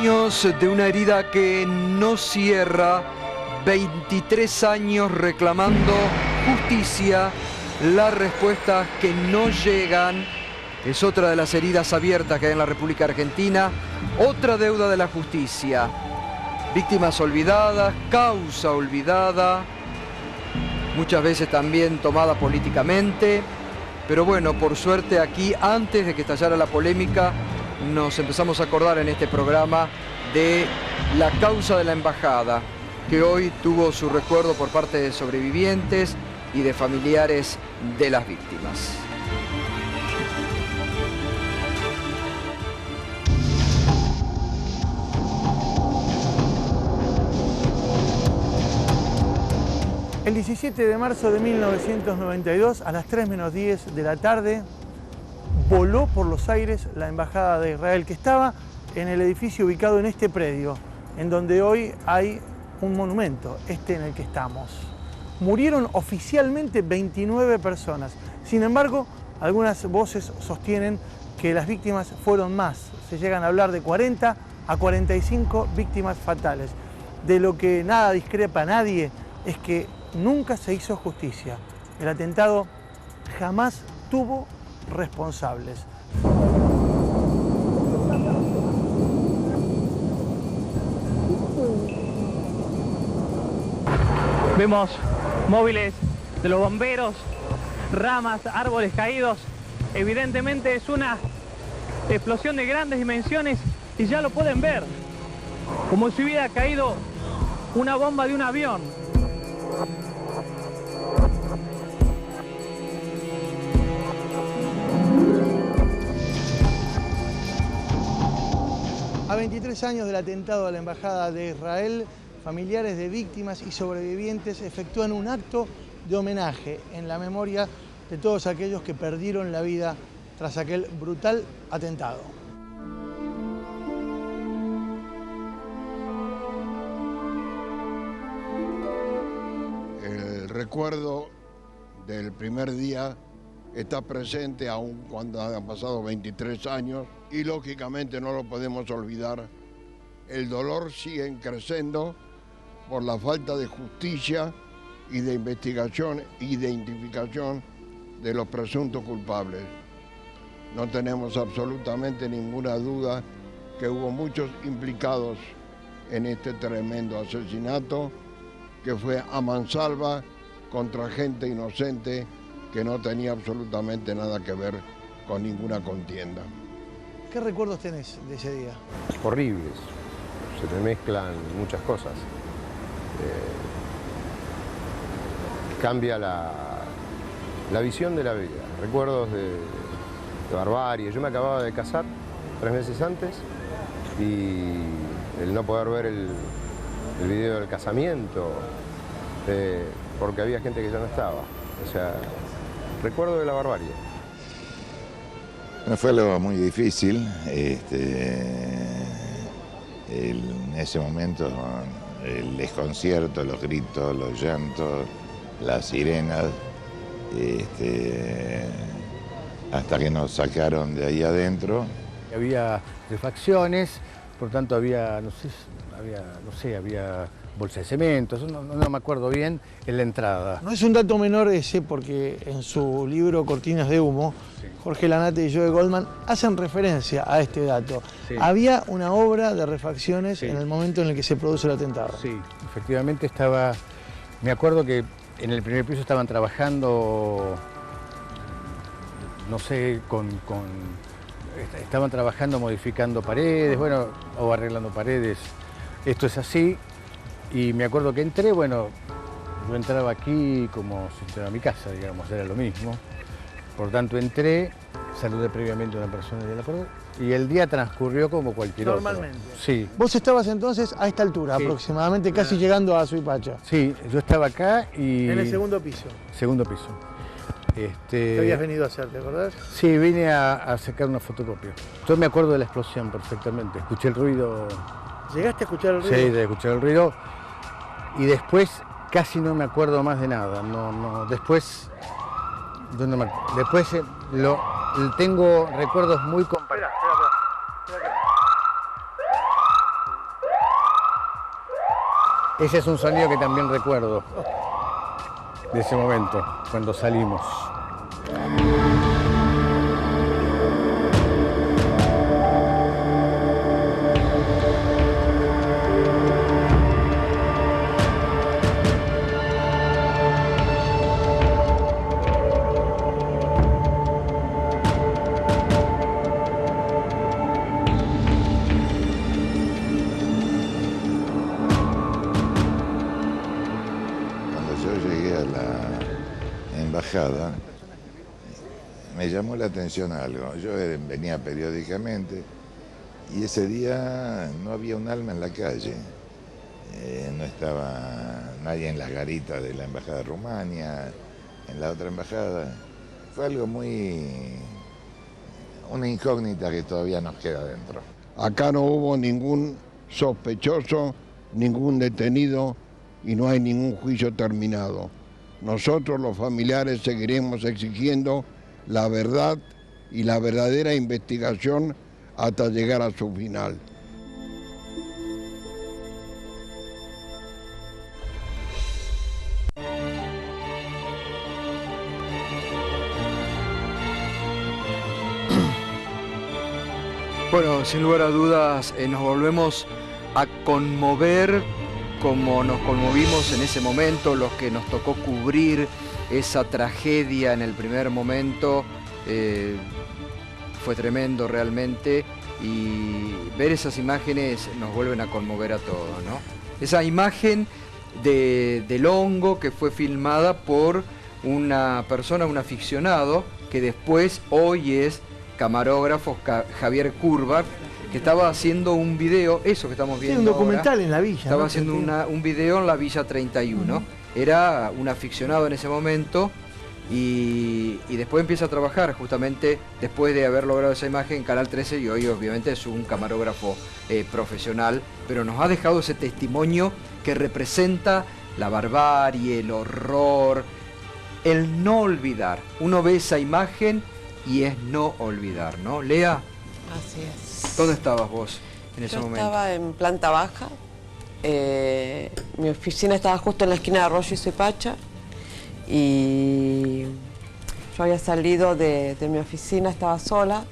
años de una herida que no cierra, 23 años reclamando justicia, las respuestas que no llegan, es otra de las heridas abiertas que hay en la República Argentina, otra deuda de la justicia. Víctimas olvidadas, causa olvidada, muchas veces también tomada políticamente, pero bueno, por suerte aquí, antes de que estallara la polémica, nos empezamos a acordar en este programa de la causa de la embajada, que hoy tuvo su recuerdo por parte de sobrevivientes y de familiares de las víctimas. El 17 de marzo de 1992, a las 3 menos 10 de la tarde, voló por los aires la Embajada de Israel, que estaba en el edificio ubicado en este predio, en donde hoy hay un monumento, este en el que estamos. Murieron oficialmente 29 personas. Sin embargo, algunas voces sostienen que las víctimas fueron más. Se llegan a hablar de 40 a 45 víctimas fatales. De lo que nada discrepa nadie es que nunca se hizo justicia. El atentado jamás tuvo responsables. Vemos móviles de los bomberos, ramas, árboles caídos. Evidentemente es una explosión de grandes dimensiones y ya lo pueden ver, como si hubiera caído una bomba de un avión. A 23 años del atentado a la Embajada de Israel, familiares de víctimas y sobrevivientes efectúan un acto de homenaje en la memoria de todos aquellos que perdieron la vida tras aquel brutal atentado. El recuerdo del primer día está presente aún cuando han pasado 23 años y lógicamente no lo podemos olvidar. El dolor sigue creciendo por la falta de justicia y de investigación e identificación de los presuntos culpables. No tenemos absolutamente ninguna duda que hubo muchos implicados en este tremendo asesinato que fue a mansalva contra gente inocente que no tenía absolutamente nada que ver con ninguna contienda. ¿Qué recuerdos tenés de ese día? Horribles, se te mezclan muchas cosas. Cambia la visión de la vida, recuerdos de barbarie. Yo me acababa de casar 3 meses antes y el no poder ver el video del casamiento, porque había gente que ya no estaba. O sea, recuerdo de la barbarie. Fue algo muy difícil. En ese momento, el desconcierto, los gritos, los llantos, las sirenas, hasta que nos sacaron de ahí adentro. Había refacciones, por tanto había bolsa de cemento, no me acuerdo bien, en la entrada. No es un dato menor ese, porque en su libro Cortinas de Humo, sí, Jorge Lanate y Joe Goldman hacen referencia a este dato. Sí. Había una obra de refacciones, sí, en el momento en el que se produce el atentado. Sí, efectivamente estaba. Me acuerdo que en el primer piso estaban trabajando, no sé, estaban trabajando modificando paredes, bueno, o arreglando paredes. Esto es así. Y me acuerdo que entré, bueno, yo entraba aquí como si entrara a mi casa, digamos, era lo mismo. Por tanto entré, saludé previamente a una persona de la puerta y el día transcurrió como cualquier otro. Normalmente. Sí. Vos estabas entonces a esta altura, sí, aproximadamente, casi llegando a Suipacha. Sí, yo estaba acá y... En el segundo piso. Segundo piso. ¿Qué habías venido a hacer, te acordás? Sí, vine a sacar una fotocopia. Yo me acuerdo de la explosión perfectamente, escuché el ruido. ¿Llegaste a escuchar el ruido? Sí, de escuchar el ruido. Y después casi no me acuerdo más de nada. Después tengo recuerdos muy comparados. Ese es un sonido que también recuerdo de ese momento, cuando salimos. Me llamó la atención algo. Yo venía periódicamente y ese día no había un alma en la calle. No estaba nadie en las garitas de la embajada de Rumania, en la otra embajada. Fue algo una incógnita que todavía nos queda dentro. Acá no hubo ningún sospechoso, ningún detenido y no hay ningún juicio terminado. Nosotros los familiares seguiremos exigiendo la verdad y la verdadera investigación hasta llegar a su final. Bueno, sin lugar a dudas nos volvemos a conmover como nos conmovimos en ese momento, los que nos tocó cubrir esa tragedia en el primer momento. Fue tremendo realmente, y ver esas imágenes nos vuelven a conmover a todos, ¿no? Esa imagen del hongo que fue filmada por una persona, un aficionado, que después hoy es camarógrafo, Javier Curvac, que estaba haciendo un video, eso que estamos viendo un documental ahora, en la villa. estaba ¿no? haciendo un video en la Villa 31. Era un aficionado en ese momento y después empieza a trabajar justamente después de haber logrado esa imagen en Canal 13, y hoy obviamente es un camarógrafo profesional, pero nos ha dejado ese testimonio que representa la barbarie, el horror, el no olvidar. Uno ve esa imagen y es no olvidar, ¿no? Lea, Así es. ¿dónde estabas vos en ese momento? Yo estaba en planta baja. Mi oficina estaba justo en la esquina de Arroyo y Suipacha, y yo había salido de mi oficina, estaba sola,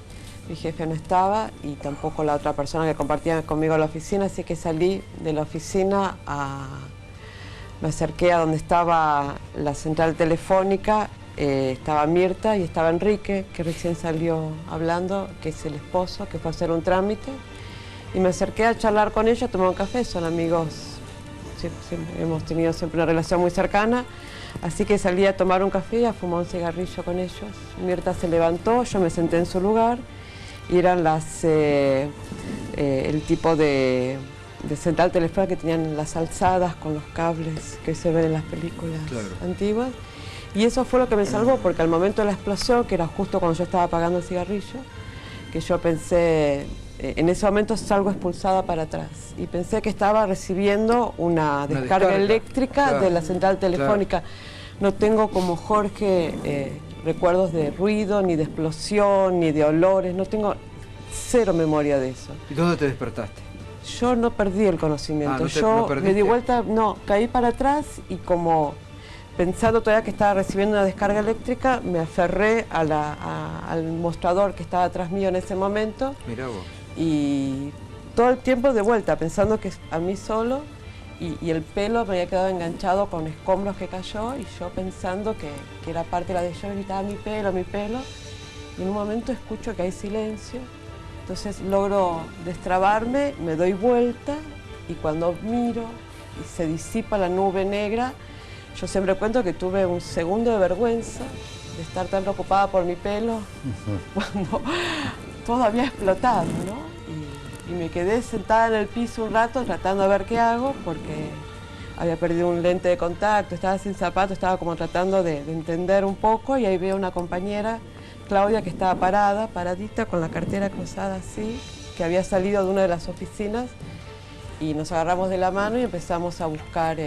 mi jefe no estaba y tampoco la otra persona que compartía conmigo la oficina, así que salí de la oficina, me acerqué a donde estaba la central telefónica. Estaba Mirta y estaba Enrique, que recién salió hablando, que es el esposo, que fue a hacer un trámite. Y me acerqué a charlar con ellos, a tomar un café, son amigos, hemos tenido siempre una relación muy cercana. Así que salí a tomar un café y a fumar un cigarrillo con ellos. Mirta se levantó, yo me senté en su lugar y eran el tipo de central telefónica que tenían las alzadas con los cables que se ven en las películas antiguas. Y eso fue lo que me salvó, porque al momento de la explosión, que era justo cuando yo estaba apagando el cigarrillo, que yo pensé, en ese momento salgo expulsada para atrás y pensé que estaba recibiendo una descarga eléctrica de la central telefónica. No tengo como Jorge recuerdos de ruido, ni de explosión, ni de olores, no tengo cero memoria de eso. ¿Y dónde te despertaste? Yo no perdí el conocimiento, ¿No me di vuelta, no, caí para atrás y como pensando todavía que estaba recibiendo una descarga eléctrica, me aferré al mostrador que estaba atrás mío en ese momento. Mirá vos. Y todo el tiempo de vuelta, pensando que a mí solo, y el pelo me había quedado enganchado con escombros que cayó, y yo pensando que era parte de la de yo, gritaba mi pelo, y en un momento escucho que hay silencio, entonces logro destrabarme, me doy vuelta, y cuando miro y se disipa la nube negra, yo siempre cuento que tuve un segundo de vergüenza de estar tan preocupada por mi pelo cuando todo había explotado, ¿no? Y me quedé sentada en el piso un rato tratando de ver qué hago, porque había perdido un lente de contacto, estaba sin zapatos, estaba como tratando de entender un poco, y ahí veo una compañera, Claudia, que estaba paradita, con la cartera cruzada así, que había salido de una de las oficinas, y nos agarramos de la mano y empezamos a buscar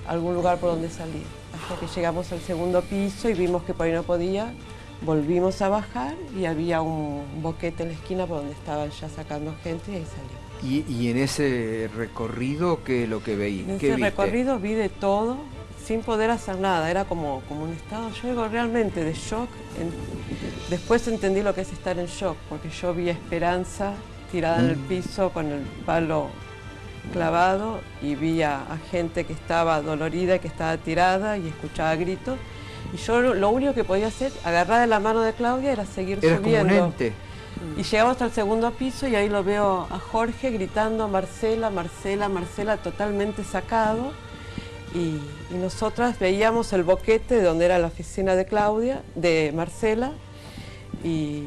algún lugar por donde salir, hasta que llegamos al segundo piso y vimos que por ahí no podía, volvimos a bajar y había un boquete en la esquina por donde estaban ya sacando gente, y ahí salimos. Y en ese recorrido, ¿qué es lo que veí? En ¿Qué ese viste? recorrido vi de todo, sin poder hacer nada. Era como un estado, yo digo, realmente de shock. Después entendí lo que es estar en shock, porque yo vi a Esperanza tirada en el piso con el palo clavado y vi a gente que estaba dolorida, que estaba tirada y escuchaba gritos. Y yo lo único que podía hacer, agarrar de la mano de Claudia, era seguir subiendo. Como un ente. Y llegamos hasta el segundo piso y ahí lo veo a Jorge gritando Marcela, Marcela, Marcela, totalmente sacado. Y nosotras veíamos el boquete de donde era la oficina de Claudia, de Marcela. Y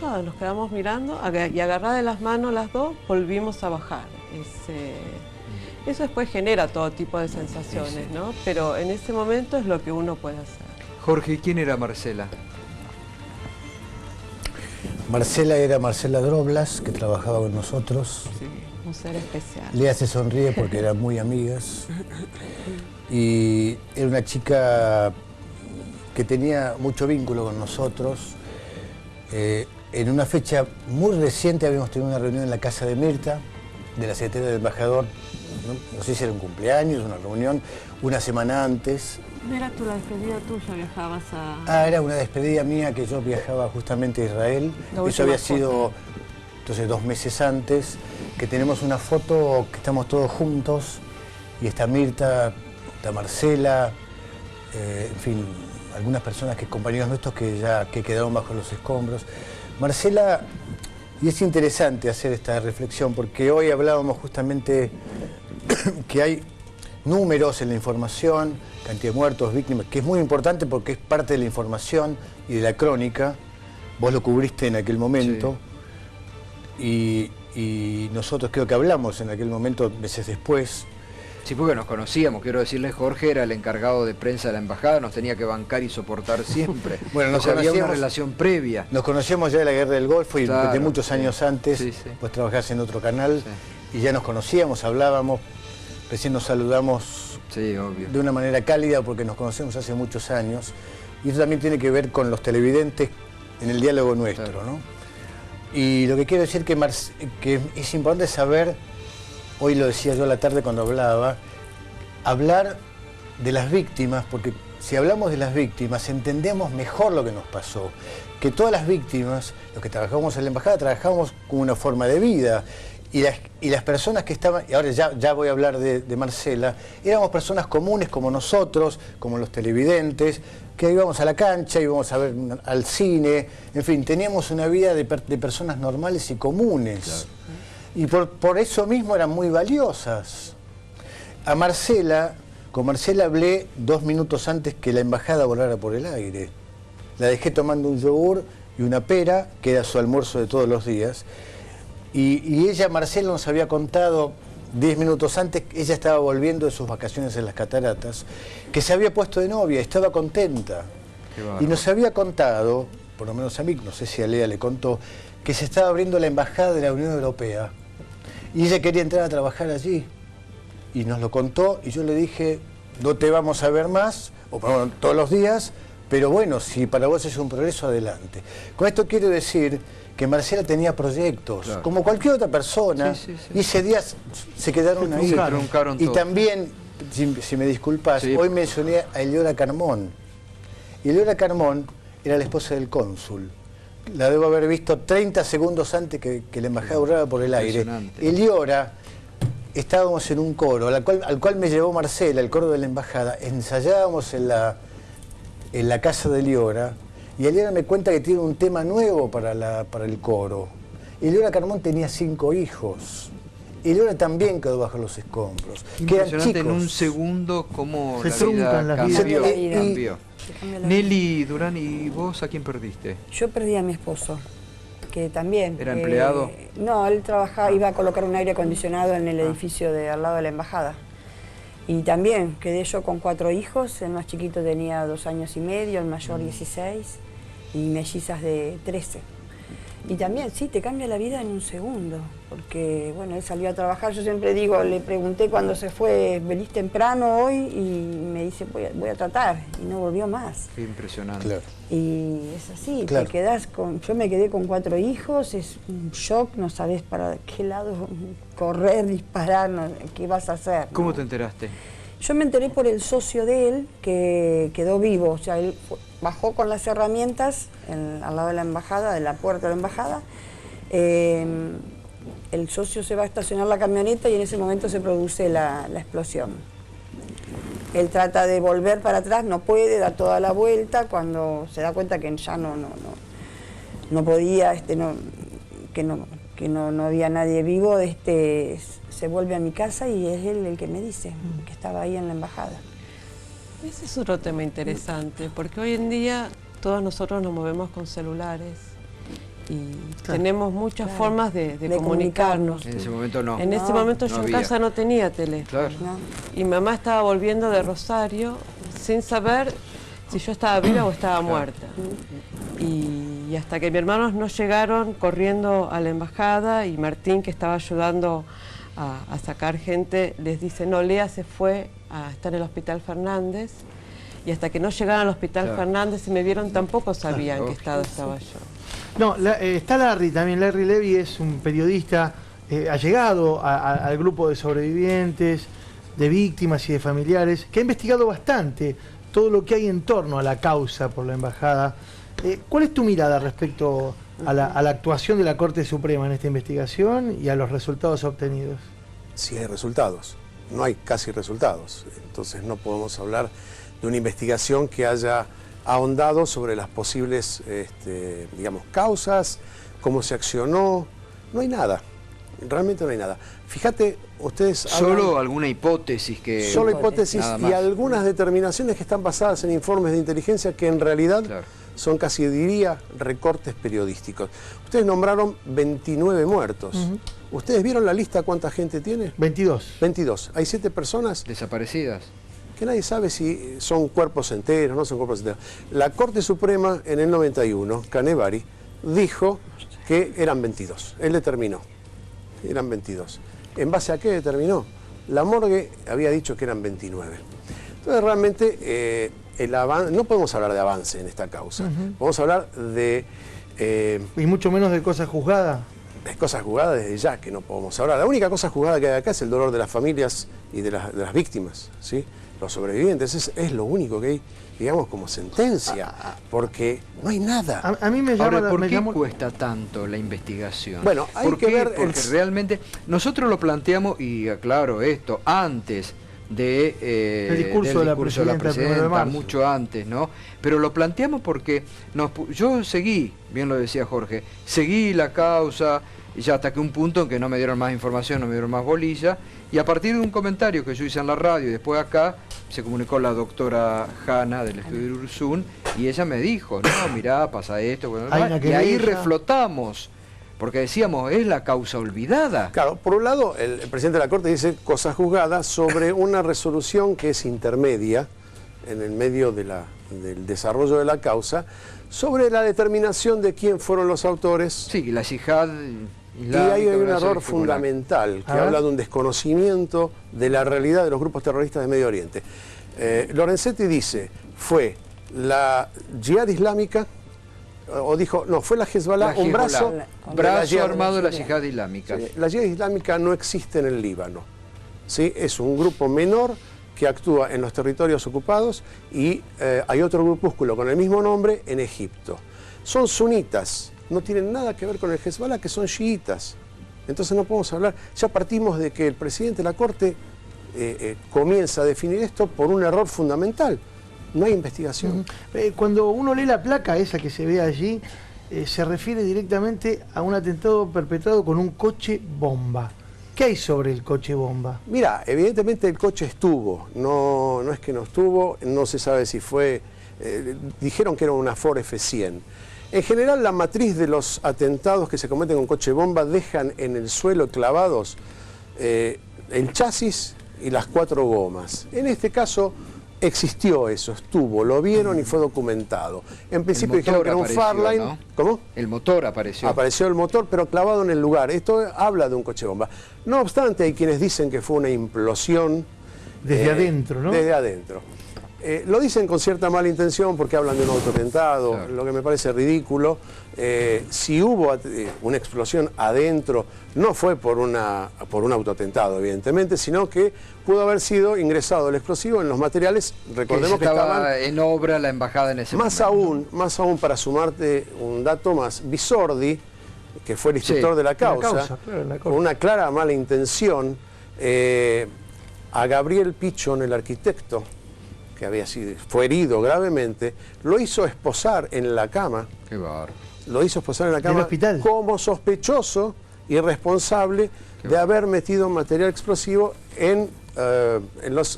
nada, nos quedamos mirando y agarradas de las manos las dos, volvimos a bajar. Eso después genera todo tipo de sensaciones, ¿no? Pero en ese momento es lo que uno puede hacer. Jorge, ¿quién era Marcela? Marcela era Marcela Droblas, que trabajaba con nosotros. Sí, un ser especial. Lea se sonríe porque eran muy amigas. Y era una chica que tenía mucho vínculo con nosotros. En una fecha muy reciente habíamos tenido una reunión en la casa de Mirta, de la secretaria del embajador. No sé si era un cumpleaños, una reunión, una semana antes. ¿No era tú la despedida tuya? ¿Viajabas a...? Era una despedida mía que yo viajaba justamente a Israel. Eso había sido entonces 2 meses antes, que tenemos una foto que estamos todos juntos y está Mirta, está Marcela, en fin, algunas personas, compañeros nuestros que quedaron bajo los escombros. Marcela, y es interesante hacer esta reflexión porque hoy hablábamos justamente que hay números en la información, cantidad de muertos, víctimas, que es muy importante porque es parte de la información y de la crónica. Vos lo cubriste en aquel momento, sí. Y nosotros creo que hablamos en aquel momento, meses después. Sí, porque nos conocíamos, quiero decirle, Jorge era el encargado de prensa de la embajada, nos tenía que bancar y soportar siempre. Bueno, había una relación previa. Nos conocíamos ya de la Guerra del Golfo y claro, de muchos años antes, pues trabajás en otro canal y ya nos conocíamos, hablábamos, recién nos saludamos de una manera cálida porque nos conocemos hace muchos años y eso también tiene que ver con los televidentes en el diálogo nuestro, ¿no? Y lo que quiero decir que es importante saber, hoy lo decía yo a la tarde cuando hablaba, hablar de las víctimas, porque si hablamos de las víctimas entendemos mejor lo que nos pasó. Que todas las víctimas, los que trabajamos en la embajada, trabajamos con una forma de vida. Y las personas que estaban, y ahora ya voy a hablar de Marcela, éramos personas comunes como nosotros, como los televidentes, que íbamos a la cancha, íbamos a ver al cine, en fin, teníamos una vida de personas normales y comunes. Claro. Y por eso mismo eran muy valiosas. A Marcela, con Marcela hablé 2 minutos antes que la embajada volara por el aire. La dejé tomando un yogur y una pera, que era su almuerzo de todos los días. Y ella, Marcela, nos había contado 10 minutos antes, ella estaba volviendo de sus vacaciones en las cataratas, que se había puesto de novia, estaba contenta. Y nos había contado, por lo menos a mí, no sé si a Lea le contó, que se estaba abriendo la embajada de la Unión Europea. Y ella quería entrar a trabajar allí. Y nos lo contó y yo le dije, no te vamos a ver más, o bueno, todos los días, pero bueno, si para vos es un progreso, adelante. Con esto quiero decir que Marcela tenía proyectos, claro, como cualquier otra persona, y ese día se quedaron ahí. Y también, si me disculpas, hoy mencioné a Eleora Carmón. Y Eleora Carmón era la esposa del cónsul. La debo haber visto 30 segundos antes que la embajada volara por el aire. Eleora, estábamos en un coro, al cual me llevó Marcela, el coro de la embajada. Ensayábamos en la casa de Eleora. Y Eleora me cuenta que tiene un tema nuevo para el coro. Eleora Carmón tenía 5 hijos. Eleora también quedó bajo los escombros. Impresionante, en un segundo cómo la vida cambió. Nelly Durán, ¿y vos a quién perdiste? Yo perdí a mi esposo, que también... ¿Era empleado? No, él trabajaba, iba a colocar un aire acondicionado en el edificio de al lado de la embajada. Y también quedé yo con 4 hijos, el más chiquito tenía 2 años y medio, el mayor 16, y mellizas de 13. Y también, sí, te cambia la vida en un segundo, porque, bueno, él salió a trabajar, yo siempre digo, le pregunté cuando se fue, ¿venís temprano hoy? Y me dice, voy a tratar, y no volvió más. Qué impresionante. Claro. Y es así, Claro. te quedás con... Yo me quedé con 4 hijos, es un shock, no sabés para qué lado correr, disparar, qué vas a hacer. ¿Cómo ¿no? te enteraste? Yo me enteré por el socio de él, que quedó vivo, o sea, él bajó con las herramientas al lado de la embajada, de la puerta de la embajada. El socio se va a estacionar la camioneta y en ese momento se produce la explosión. Él trata de volver para atrás, no puede, da toda la vuelta, cuando se da cuenta que ya no podía, que no había nadie vivo, se vuelve a mi casa y es él el que me dice que estaba ahí en la embajada. Ese es otro tema interesante, porque hoy en día todos nosotros nos movemos con celulares y tenemos muchas formas de comunicarnos. En ese momento no. En ese momento yo en había. casa no tenía tele. Claro. ¿no? Y mamá estaba volviendo de Rosario sin saber si yo estaba viva o estaba muerta. Y hasta que mis hermanos no llegaron corriendo a la embajada y Martín, que estaba ayudando a sacar gente, les dice, no, Lea se fue a estar en el Hospital Fernández. Y hasta que no llegaron al Hospital Fernández y me vieron, tampoco sabían en qué estado estaba yo. No, está Larry también. Larry Levy es un periodista allegado al grupo de sobrevivientes, de víctimas y de familiares, que ha investigado bastante todo lo que hay en torno a la causa por la embajada. ¿Cuál es tu mirada respecto a la actuación de la Corte Suprema en esta investigación y a los resultados obtenidos? Sí hay resultados, no hay casi resultados, entonces no podemos hablar de una investigación que haya ahondado sobre las posibles, digamos, causas, cómo se accionó, no hay nada, realmente no hay nada. Fíjate, ustedes Solo alguna hipótesis que... Solo hipótesis nada y más. algunas determinaciones que están basadas en informes de inteligencia que en realidad son casi, diría, recortes periodísticos. Ustedes nombraron 29 muertos. ¿Ustedes vieron la lista cuánta gente tiene? 22. 22. Hay 7 personas desaparecidas. Que nadie sabe si son cuerpos enteros, no son cuerpos enteros. La Corte Suprema en el 91, Canevari, dijo que eran 22. Él determinó. Eran 22. ¿En base a qué determinó? La morgue había dicho que eran 29. Entonces realmente no podemos hablar de avance en esta causa. Podemos hablar de... y mucho menos de cosas juzgadas. De cosas juzgadas desde ya que no podemos hablar. La única cosa juzgada que hay acá es el dolor de las familias y de las víctimas, ¿sí? Los sobrevivientes, es lo único que hay, digamos, como sentencia, porque no hay nada. A mí me llama... Ahora, ¿por qué cuesta tanto la investigación? Bueno, hay ¿Por que qué? ver... Porque realmente nosotros lo planteamos, y aclaro esto, antes del discurso de la presidenta, mucho antes, ¿no? Pero lo planteamos porque yo seguí, bien lo decía Jorge, seguí la causa, ya hasta que un punto en que no me dieron más información, no me dieron más bolilla, y a partir de un comentario que yo hice en la radio y después acá, se comunicó la doctora Hanna del estudio de Ursun, y ella me dijo, no, mirá, pasa esto, bueno, y ahí reflotamos, porque decíamos, es la causa olvidada. Claro, por un lado, el presidente de la Corte dice cosas juzgadas sobre una resolución que es intermedia, en el medio del desarrollo de la causa, sobre la determinación de quién fueron los autores. Sí, la yihad... Y hay un error fundamental que habla de un desconocimiento de la realidad de los grupos terroristas de Medio Oriente. Lorenzetti dice, fue la Yihad Islámica, o dijo, no, fue la Hezbollah, un brazo armado de la Yihad Islámica. Sí, la Yihad Islámica no existe en el Líbano, ¿sí? Es un grupo menor que actúa en los territorios ocupados y hay otro grupúsculo con el mismo nombre en Egipto. Son sunitas. No tienen nada que ver con el Hezbollah, que son chiitas. Entonces no podemos hablar. Ya partimos de que el presidente de la Corte comienza a definir esto por un error fundamental. No hay investigación. Cuando uno lee la placa esa que se ve allí, se refiere directamente a un atentado perpetrado con un coche bomba. ¿Qué hay sobre el coche bomba? Mira, evidentemente el coche estuvo. No es que no estuvo, no se sabe si fue... dijeron que era una Ford F100. En general, la matriz de los atentados que se cometen con coche bomba dejan en el suelo clavados el chasis y las 4 gomas. En este caso, existió eso, estuvo, lo vieron y fue documentado. En principio dijeron que era un Fairlane. ¿no? ¿Cómo? El motor apareció. Apareció el motor, pero clavado en el lugar. Esto habla de un coche bomba. No obstante, hay quienes dicen que fue una implosión. Desde adentro, ¿no? Desde adentro. Lo dicen con cierta mala intención porque hablan de un autoatentado, claro, lo que me parece ridículo. Si hubo una explosión adentro, no fue por un autoatentado, evidentemente, sino que pudo haber sido ingresado el explosivo en los materiales. Recordemos que estaba en obra la embajada en ese momento. Más aún, para sumarte un dato más, Bisordi, que fue el instructor de la causa, con una clara mala intención, a Gabriel Pichon, el arquitecto, que fue herido gravemente, lo hizo esposar en la cama. Qué bárbaro. Lo hizo esposar en la cama hospital, como sospechoso y responsable de haber metido material explosivo en las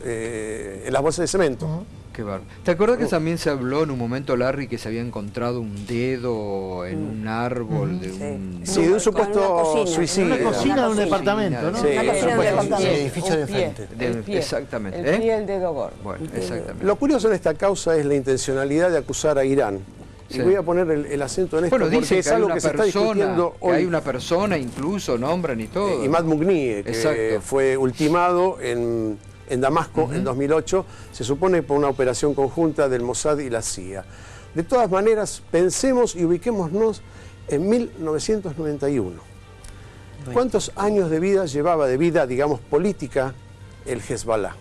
bolsas de cemento. Qué bárbaro. ¿Te acuerdas que también se habló en un momento, Larry, que se había encontrado un dedo en un árbol de un... Sí, de un supuesto suicidio. En una cocina de un departamento, ¿no? Sí, una cocina de un departamento. El edificio de frente. Exactamente. El pie, el dedo gordo. Bueno, exactamente. Lo curioso en esta causa es la intencionalidad de acusar a Irán. Y voy a poner el acento en esto, bueno, porque es algo que se está discutiendo hoy. Hay una persona, incluso nombran y todo. Imad Mughni, que fue ultimado en Damasco en 2008, se supone por una operación conjunta del Mossad y la CIA. De todas maneras, pensemos y ubiquémonos en 1991. ¿Cuántos años de vida llevaba, de vida, digamos, política, el Hezbollah?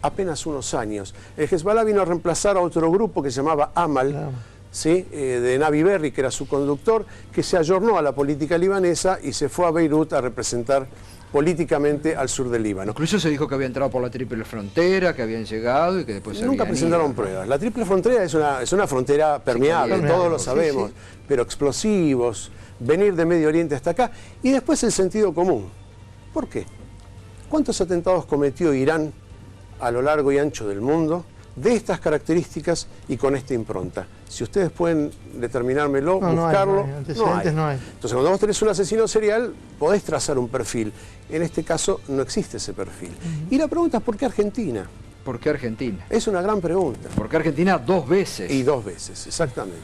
Apenas unos años. El Hezbollah vino a reemplazar a otro grupo que se llamaba Amal, claro, ¿sí? De Navi Berri, que era su conductor, que se ayornó a la política libanesa y se fue a Beirut a representar políticamente al sur del Líbano. Incluso se dijo que había entrado por la triple frontera, que habían llegado y que después nunca presentaron pruebas. La triple frontera es una frontera permeable, todos lo sabemos, pero explosivos, venir de Medio Oriente hasta acá, y después el sentido común. ¿Por qué? ¿Cuántos atentados cometió Irán a lo largo y ancho del mundo de estas características y con esta impronta? Si ustedes pueden determinármelo, buscarlo, no hay. Entonces, cuando vos tenés un asesino serial, podés trazar un perfil. En este caso, no existe ese perfil. Y la pregunta es, ¿por qué Argentina? ¿Por qué Argentina? Es una gran pregunta. ¿Por qué Argentina 2 veces? Y 2 veces, exactamente.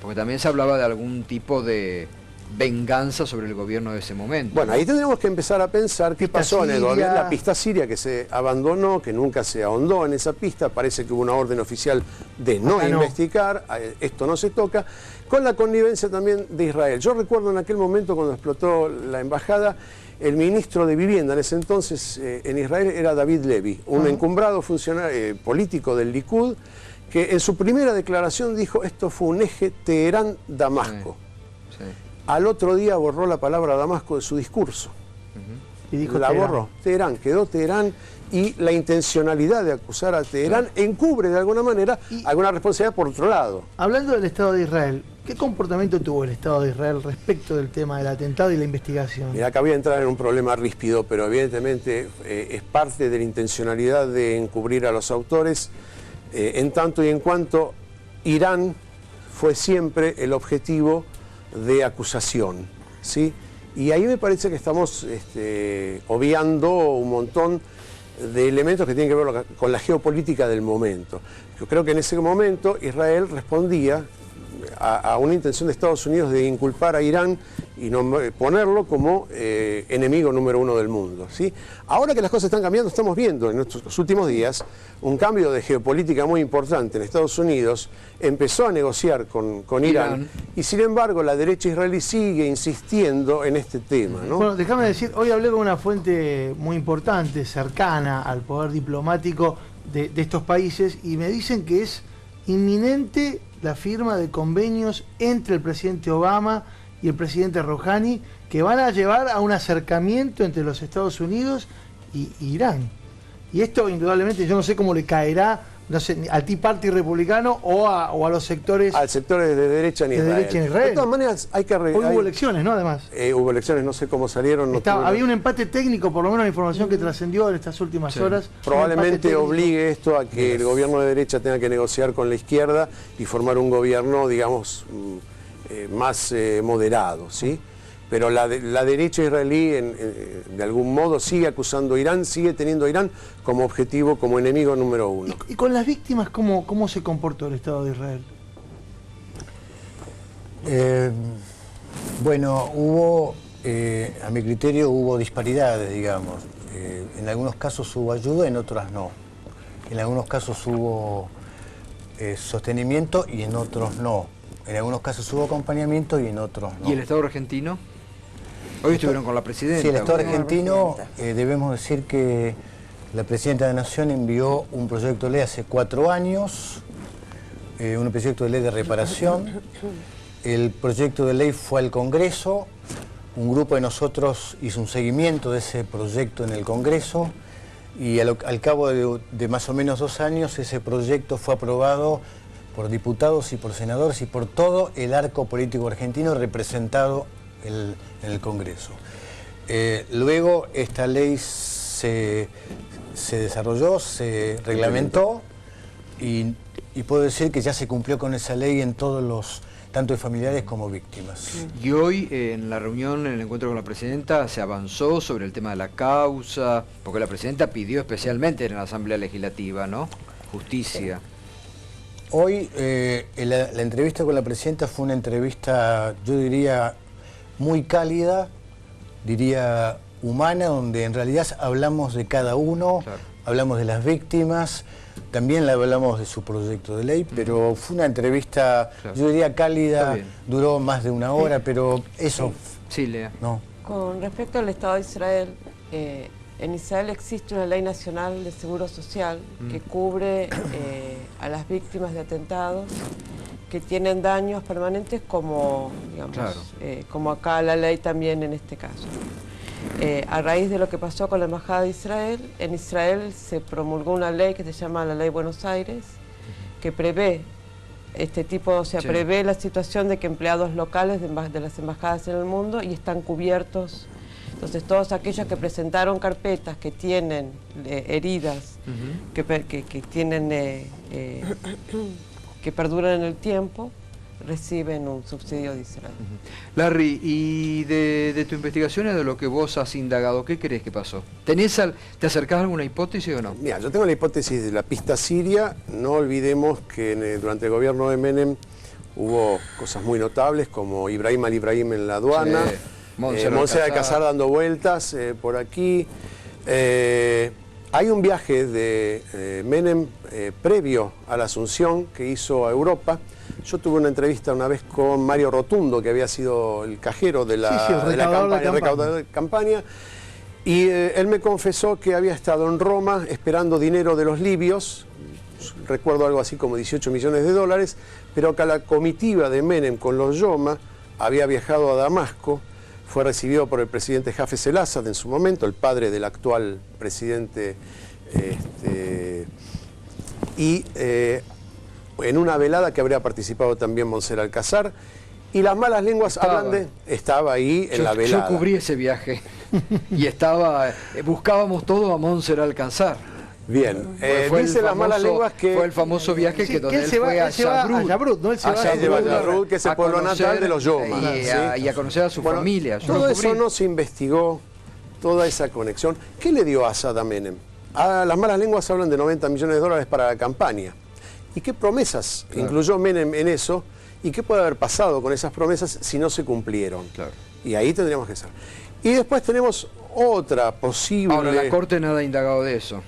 Porque también se hablaba de algún tipo de venganza sobre el gobierno de ese momento. Bueno, ahí tendremos que empezar a pensar qué pasó en el gobierno, la pista siria que se abandonó, que nunca se ahondó en esa pista. Parece que hubo una orden oficial de no investigar, esto no se toca, con la connivencia también de Israel. Yo recuerdo en aquel momento cuando explotó la embajada, el ministro de Vivienda en ese entonces en Israel era David Levy, un encumbrado funcionario político del Likud, que en su primera declaración dijo: esto fue un eje Teherán-Damasco. Sí. Al otro día borró la palabra Damasco de su discurso. Y dijo la Teherán. Borró. Teherán, quedó Teherán, y la intencionalidad de acusar a Teherán encubre de alguna manera alguna responsabilidad por otro lado. Hablando del Estado de Israel, ¿qué comportamiento tuvo el Estado de Israel respecto del tema del atentado y la investigación? Mira, acá voy a entrar en un problema ríspido, pero evidentemente es parte de la intencionalidad de encubrir a los autores, en tanto y en cuanto Irán fue siempre el objetivo de acusación, ¿sí? Y ahí me parece que estamos obviando un montón de elementos que tienen que ver con la geopolítica del momento. Yo creo que en ese momento Israel respondía a una intención de Estados Unidos de inculpar a Irán y ponerlo como enemigo número 1 del mundo, ¿sí? Ahora que las cosas están cambiando, estamos viendo en estos últimos días un cambio de geopolítica muy importante en Estados Unidos. Empezó a negociar con Irán y sin embargo la derecha israelí sigue insistiendo en este tema, ¿no? Bueno, déjame decir, hoy hablé con una fuente muy importante, cercana al poder diplomático de estos países, y me dicen que es inminente la firma de convenios entre el presidente Obama y el presidente Rouhani, que van a llevar a un acercamiento entre los Estados Unidos y Irán. Y esto indudablemente yo no sé cómo le caerá, no sé, al Tea Party republicano o a los sectores... Al sector de derecha en Israel. De todas maneras hay que... Hoy hubo elecciones, ¿no? Además. Hubo elecciones, no sé cómo salieron. Había un empate técnico, por lo menos la información que trascendió en estas últimas horas. Probablemente obligue esto a que el gobierno de derecha tenga que negociar con la izquierda y formar un gobierno, digamos, más moderado, ¿sí? pero la derecha israelí de algún modo sigue acusando a Irán, sigue teniendo a Irán como objetivo, como enemigo número uno. ¿Y con las víctimas cómo se comportó el Estado de Israel? Bueno, hubo, a mi criterio, hubo disparidades, digamos. En algunos casos hubo ayuda, en otros no. En algunos casos hubo sostenimiento y en otros no. En algunos casos hubo acompañamiento y en otros no. ¿Y el Estado argentino? Hoy estuvieron con la presidenta. Sí, el Estado argentino, debemos decir que la Presidenta de la Nación envió un proyecto de ley hace 4 años, un proyecto de ley de reparación. El proyecto de ley fue al Congreso, un grupo de nosotros hizo un seguimiento de ese proyecto en el Congreso y al cabo de más o menos 2 años ese proyecto fue aprobado por diputados y por senadores y por todo el arco político argentino representado en el Congreso. Luego esta ley se desarrolló, se reglamentó y puedo decir que ya se cumplió con esa ley en todos los, tanto de familiares como víctimas. Y hoy en la reunión, en el encuentro con la presidenta, se avanzó sobre el tema de la causa, porque la presidenta pidió especialmente en la Asamblea Legislativa, ¿no? Justicia. Hoy la entrevista con la presidenta fue una entrevista, yo diría, muy cálida, diría humana, donde en realidad hablamos de cada uno, claro. Hablamos de las víctimas, también le hablamos de su proyecto de ley, pero fue una entrevista, claro. Yo diría cálida, duró más de 1 hora, pero eso... Sí, Lea. No. Con respecto al Estado de Israel, en Israel existe una ley nacional de seguro social que cubre a las víctimas de atentados que tienen daños permanentes como, digamos, claro. Como acá la ley también en este caso. A raíz de lo que pasó con la Embajada de Israel, en Israel se promulgó una ley que se llama la Ley Buenos Aires, que prevé este tipo, o sea, sí. Prevé la situación de que empleados locales de las embajadas en el mundo y están cubiertos. Entonces todos aquellos que presentaron carpetas que tienen heridas, que tienen que perduran en el tiempo, reciben un subsidio de Israel. Larry, y de tu investigación y de lo que vos has indagado, ¿qué crees que pasó? ¿Te acercás a alguna hipótesis o no? Mira, yo tengo la hipótesis de la pista siria. No olvidemos que durante el gobierno de Menem hubo cosas muy notables como Ibrahim al-Ibrahim en la aduana, sí. Montserrat Alcázar dando vueltas por aquí. Hay un viaje de Menem previo a la asunción que hizo a Europa. Yo tuve una entrevista una vez con Mario Rotundo, que había sido el cajero de la recaudador de campaña, y él me confesó que había estado en Roma esperando dinero de los libios, recuerdo algo así como 18 millones de dólares, pero que la comitiva de Menem con los Yoma había viajado a Damasco, fue recibido por el presidente Hafez el-Assad en su momento, el padre del actual presidente, y en una velada que habría participado también Montserrat Alcázar, y las malas lenguas hablan de... Estaba ahí en la velada. Yo cubrí ese viaje y buscábamos todo a Montserrat Alcázar. Bien, dice las malas lenguas que... Fue el famoso viaje que donde él fue a Yabrut, ¿no? Él se va a Yabrut, que es el pueblo natal de los Yoma. Y a conocer a su familia. Todo eso no se investigó, toda esa conexión. ¿Qué le dio Assad a Menem? Las malas lenguas hablan de 90 millones de dólares para la campaña. ¿Y qué promesas incluyó Menem en eso? ¿Y qué puede haber pasado con esas promesas si no se cumplieron? Claro. Y ahí tendríamos que saber. Y después tenemos otra posible... Ahora, la Corte nada ha indagado de eso.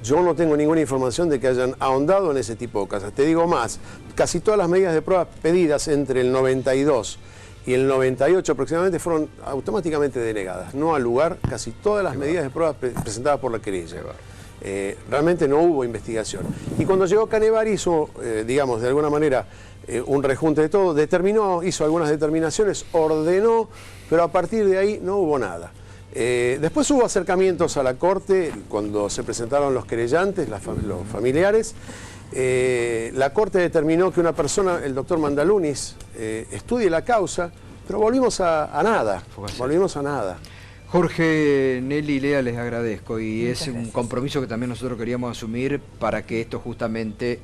Yo no tengo ninguna información de que hayan ahondado en ese tipo de cosas. Te digo más, casi todas las medidas de prueba pedidas entre el 92 y el 98 aproximadamente fueron automáticamente denegadas. No al lugar casi todas las medidas de prueba presentadas por la querella. Realmente no hubo investigación. Y cuando llegó Canevari hizo, digamos, de alguna manera un rejunte de todo, hizo algunas determinaciones, ordenó, pero a partir de ahí no hubo nada. Después hubo acercamientos a la Corte cuando se presentaron los querellantes, los familiares. La Corte determinó que una persona, el doctor Mandalunis, estudie la causa, pero volvimos a nada. Volvimos a nada. Jorge, Nelly y Lea, les agradezco y es un compromiso que también nosotros queríamos asumir para que esto justamente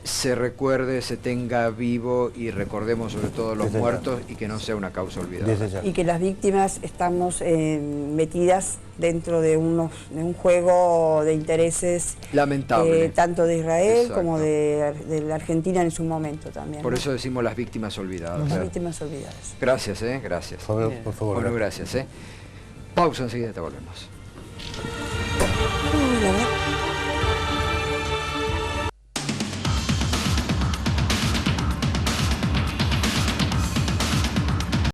se recuerde, se tenga vivo y recordemos sobre todo los muertos y que no sea una causa olvidada. Y que las víctimas estamos metidas dentro de un juego de intereses lamentable, tanto de Israel como de la Argentina en su momento también. Por eso decimos las víctimas olvidadas. Las víctimas olvidadas. Gracias, gracias. Por favor. Bueno, gracias. Pausa, enseguida te volvemos. La verdad